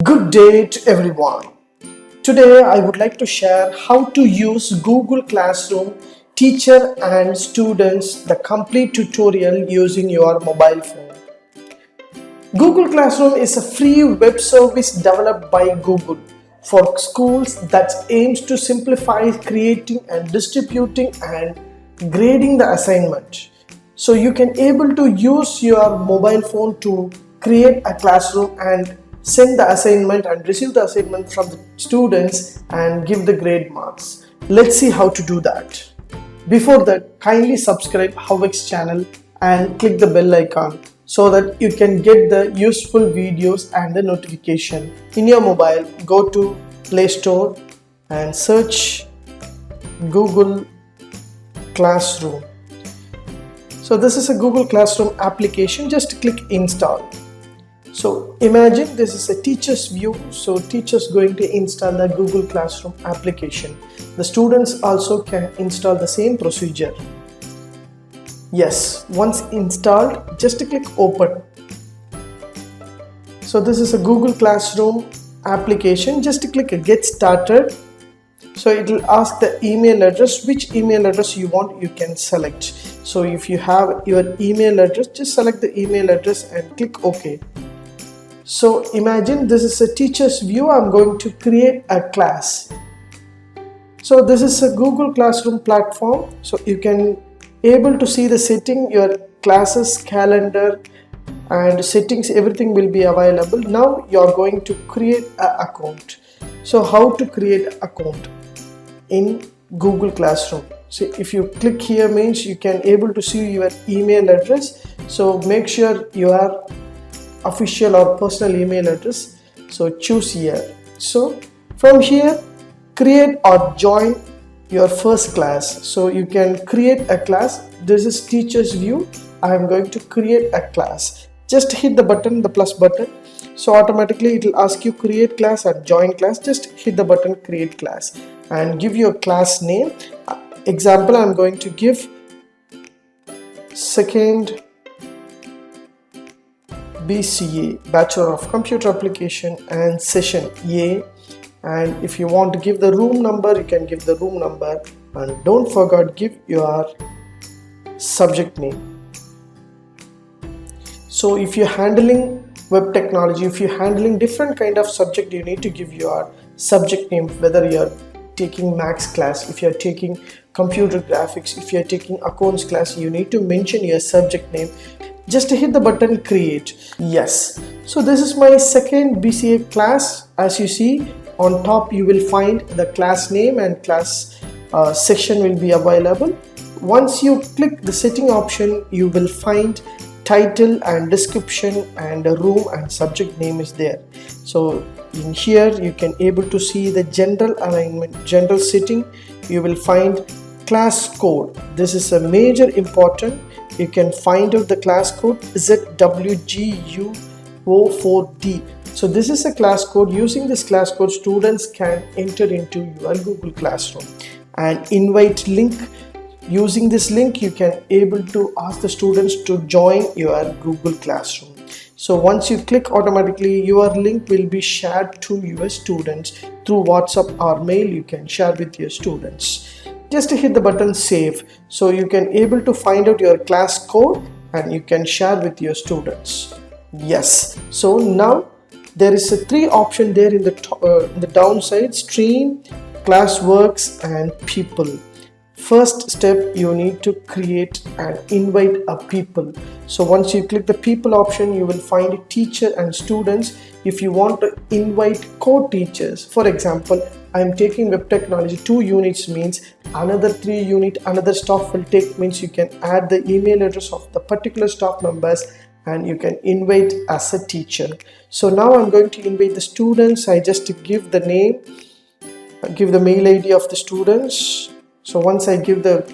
Good day to everyone. Today I would like to share how to use Google Classroom teacher and students the complete tutorial using your mobile phone. Google Classroom is a free web service developed by Google for schools that aims to simplify creating and distributing and grading the assignment. So you can able to use your mobile phone to create a classroom and send the assignment and receive the assignment from the students and give the grade marks. Let's see how to do that. Before that, kindly subscribe HowXT channel and click the bell icon so that you can get the useful videos and the notification. In your mobile, go to Play Store and search Google Classroom. So this is a Google Classroom application. Just click install. So imagine this is a teacher's view. So teachers going to install the Google Classroom application. The students also can install the same procedure. Yes, once installed, just click open. So this is a Google Classroom application. Just click get started. So it will ask the email address. Which email address you want, you can select. So if you have your email address, just select the email address and click OK. So imagine this is a teacher's view. I'm going to create a class. So this is a Google Classroom platform. So you can able to see the setting, your classes, calendar and settings, everything will be available. Now you are going to create an account. So how to create an account in Google Classroom? So if you click here means you can able to see your email address. So make sure you are official or personal email address. So choose here. So from here, create or join your first class. So you can create a class. This is teacher's view. I am going to create a class. Just hit the button, the plus button. So automatically it will ask you create class and join class. Just hit the button create class and give your class name. Example, I am going to give second BCA, Bachelor of Computer Application, and session A. And if you want to give the room number, you can give the room number, and don't forget give your subject name. So if you're handling web technology, if you're handling different kind of subject, you need to give your subject name, whether you're taking maths class, if you're taking computer graphics, if you're taking accounts class, you need to mention your subject name. Just hit the button create. Yes, so this is my second BCA class. As you see on top, you will find the class name and class section will be available. Once you click the setting option, you will find title and description and a room and subject name is there. So in here you can able to see the general alignment, general setting. You will find class code. This is a major important. You can find out the class code ZWGU04D. So this is a class code. Using this class code, students can enter into your Google Classroom and invite link. Using this link, you can able to ask the students to join your Google Classroom. So once you click, automatically your link will be shared to your students through WhatsApp or mail. You can share with your students. Just hit the button save. So you can able to find out your class code and you can share with your students. Yes. So now there is a three option there in the downside: stream, classworks and people. First step, you need to create and invite a people. So once you click the people option, you will find teacher and students. If you want to invite co-teachers, for example, I am taking web technology 2 units, means another 3 unit another staff will take, means you can add the email address of the particular staff members and you can invite as a teacher. So now I'm going to invite the students. I just give the name, give the mail ID of the students. So once I give the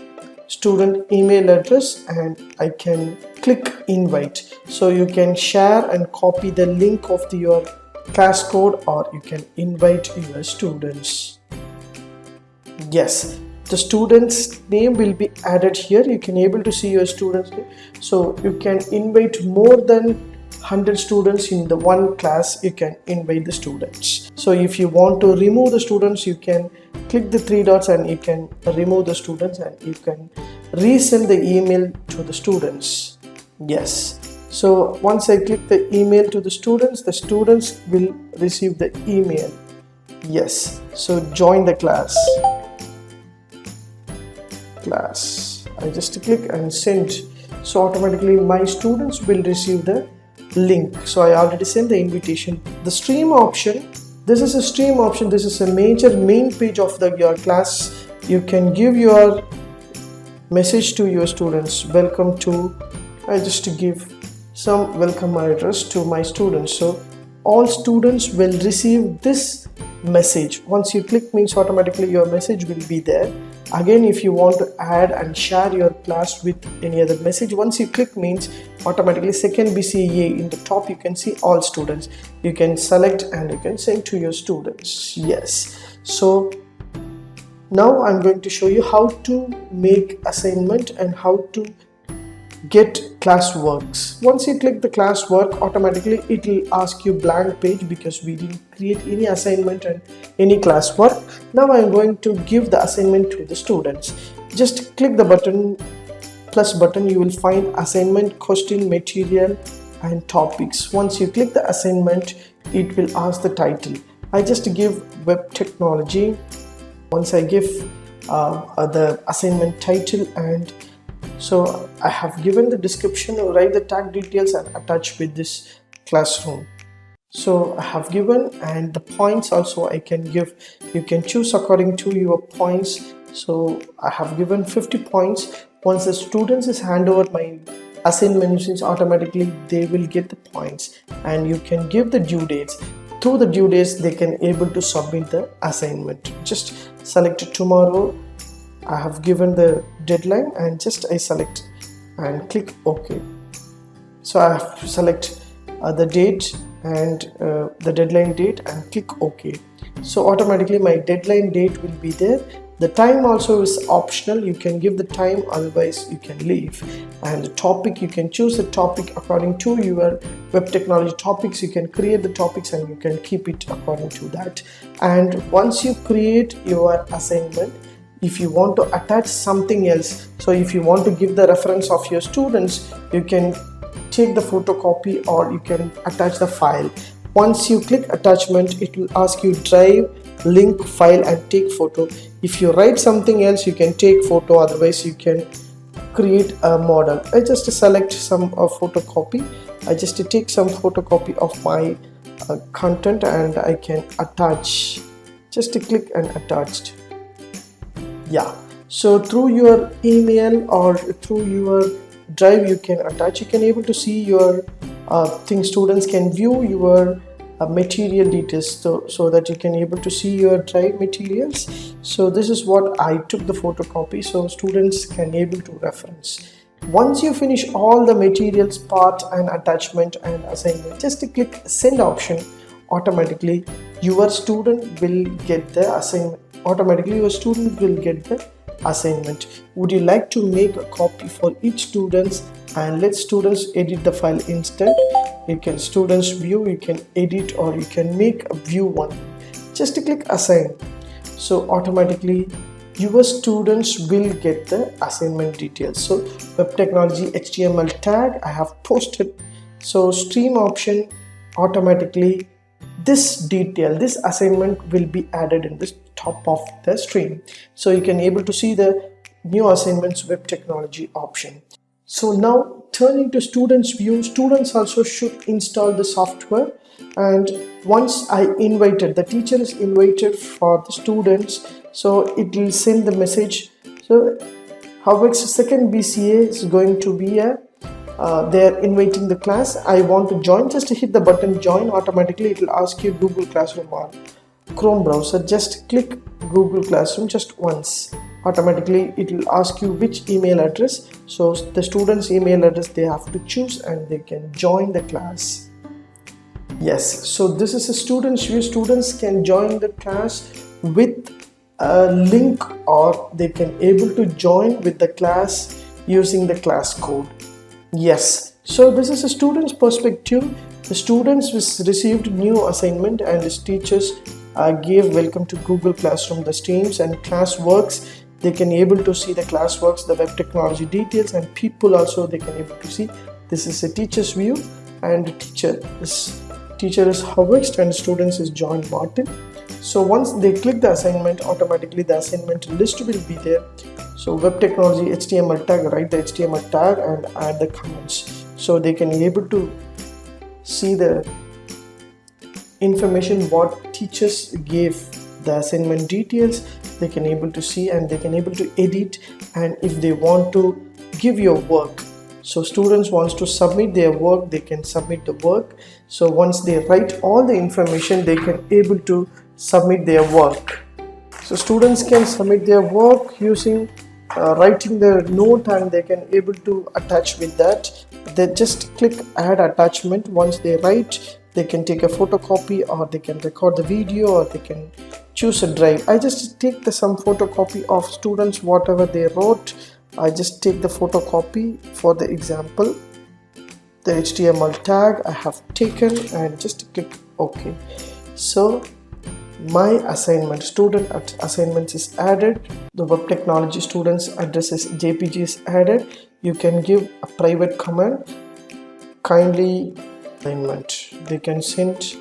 student email address and I can click invite. So you can share and copy the link of your class code or you can invite your students. Yes, the student's name will be added here. You can able to see your student's name. So you can invite more than 100 students in the one class, you can invite the students. So if you want to remove the students, you can click the three dots and you can remove the students, and you can resend the email to the students. Yes, so once I click the email to the students will receive the email. Yes, so join the class. I just click and send, so automatically my students will receive the link. So I already sent the invitation. The stream option, this is a stream option. This is a major main page of your class. You can give your message to your students. Welcome to, I just give some welcome address to my students. So all students will receive this message. Once you click means automatically your message will be there. Again, if you want to add and share your class with any other message, once you click means automatically second BCA in the top you can see all students. You can select and you can send to your students. Yes, so now I'm going to show you how to make assignment and how to get classworks. Once you click the classwork, automatically it will ask you blank page because we didn't create any assignment and any classwork. Now I'm going to give the assignment to the students. Just click the button, plus button, you will find assignment, question, material and topics. Once you click the assignment, it will ask the title. I just give web technology. Once I give the assignment title, and so I have given the description, write the tag details and attach with this classroom. So I have given, and the points also I can give. You can choose according to your points. So I have given 50 points. Once the students is hand over my assignment, since automatically they will get the points, and you can give the due dates. Through the due dates they can able to submit the assignment. Just select tomorrow. I have given the deadline and just I select and click OK. So I have to select the date and the deadline date and click OK. So automatically my deadline date will be there. The time also is optional. You can give the time, otherwise you can leave. And the topic, you can choose the topic according to your web technology topics. You can create the topics and you can keep it according to that. And once you create your assignment, if you want to attach something else, so if you want to give the reference of your students, you can take the photocopy or you can attach the file. Once you click attachment, it will ask you drive, link, file and take photo. If you write something else, you can take photo, otherwise you can create a model. I just select some photocopy. I just take some photocopy of my content and I can attach. Just click and attached. Yeah, so through your email or through your drive you can attach. You can able to see your things. Students can view your material details, so that you can able to see your drive materials. So this is what I took the photocopy, so students can able to reference. Once you finish all the materials part and attachment and assignment, just click send option. Automatically your student will get the assignment. Automatically your student will get the assignment. Would you like to make a copy for each students and let students edit the file instant? You can students view, you can edit, or you can make a view one. Just click assign. So automatically your students will get the assignment details. So web technology HTML tag I have posted. So stream option, automatically this detail, this assignment will be added in this top of the stream. So you can able to see the new assignments web technology option. So now turning to students view, students also should install the software. And once I invited, the teacher is invited for the students, so it will send the message. So HowXT second BCA is going to be a they are inviting the class. I want to join. Just hit the button join. Automatically it will ask you Google Classroom or Chrome browser. Just click Google Classroom just once. Automatically it will ask you which email address. So the students email address they have to choose and they can join the class. Yes, so this is a students view. Students can join the class with a link, or they can able to join with the class using the class code. Yes, So this is a student's perspective. The students received new assignment and his teachers gave welcome to Google Classroom, the streams and classworks. They can able to see the classworks, the web technology details, and people also they can able to see. This is a teacher's view, and teacher is HowXT and students is John Martin. So once they click the assignment, automatically the assignment list will be there. So web technology HTML tag, write the HTML tag and add the comments. So they can able to see the information what teachers gave, the assignment details they can able to see, and they can able to edit, and if they want to give your work. So students wants to submit their work, they can submit the work. So once they write all the information, they can able to submit their work. So students can submit their work using writing the note, and they can able to attach with that. They just click add attachment. Once they write, they can take a photocopy, or they can record the video, or they can choose a drive. I just take some photocopy of students whatever they wrote. I just take the photocopy for the example. The HTML tag I have taken and just click OK. So my assignment, student assignments is added. The web technology students addresses JPG is added. You can give a private command, kindly assignment. They can send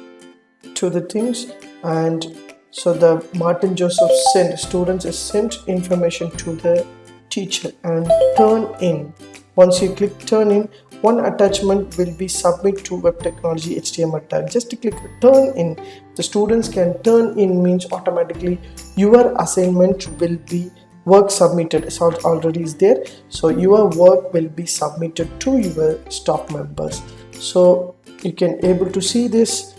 to the things, and so the Martin Joseph sent students is sent information to the teacher and turn in. Once you click turn in, one attachment will be submit to web technology HTML tag. Just click turn in. The students can turn in means automatically your assignment will be work submitted. So already is there. So your work will be submitted to your staff members. So you can able to see this.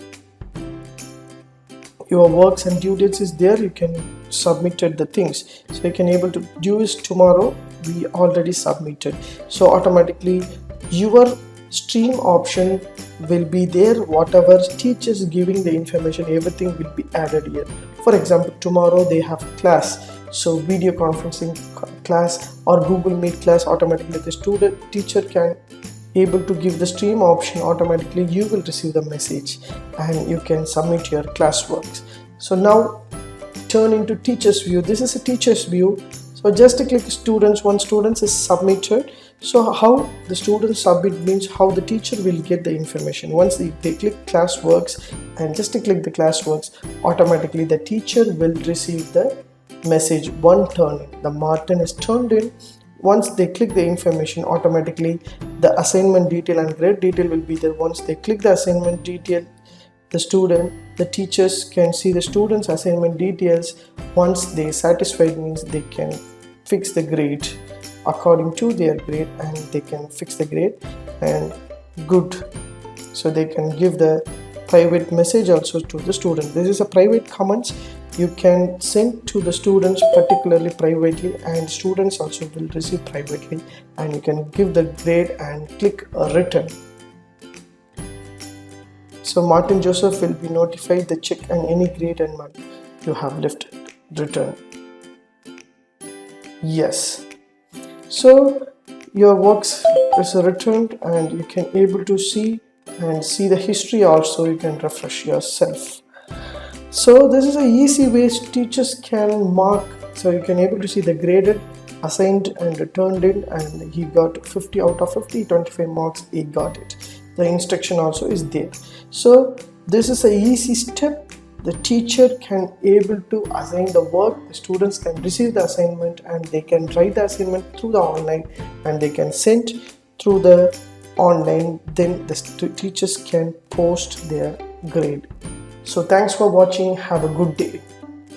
Your works and due dates is there. You can submitted the things. So you can able to do is tomorrow. We already submitted. So automatically your stream option will be there. Whatever teachers giving the information, everything will be added here. For example, tomorrow they have class, so video conferencing class or Google Meet class, automatically the teacher can able to give the stream option. Automatically you will receive the message and you can submit your classworks. So now turn into teacher's view. This is a teacher's view. So just click students. Once students is submitted, so how the students submit means how the teacher will get the information. Once they click classworks and just click the classworks, automatically the teacher will receive the message one turn in. The Martin is turned in. Once they click the information, automatically the assignment detail and grade detail will be there. Once they click the assignment detail, the teachers can see the students assignment details. Once they satisfied means they can fix the grade according to their grade, and they can fix the grade and good. So they can give the private message also to the student. This is a private comments you can send to the students particularly privately, and students also will receive privately, and you can give the grade and click return. So Martin Joseph will be notified the check and any grade and mark you have left return. Yes. So your works is returned, and you can able to see the history also. You can refresh yourself. So this is a easy way teachers can mark. So you can able to see the graded, assigned and returned in, and he got 50 out of 50, 25 marks he got it. The instruction also is there. So this is a easy step. The teacher can able to assign the work. The students can receive the assignment and they can write the assignment through the online, and they can send through the online. Then the teachers can post their grade. So thanks for watching. Have a good day.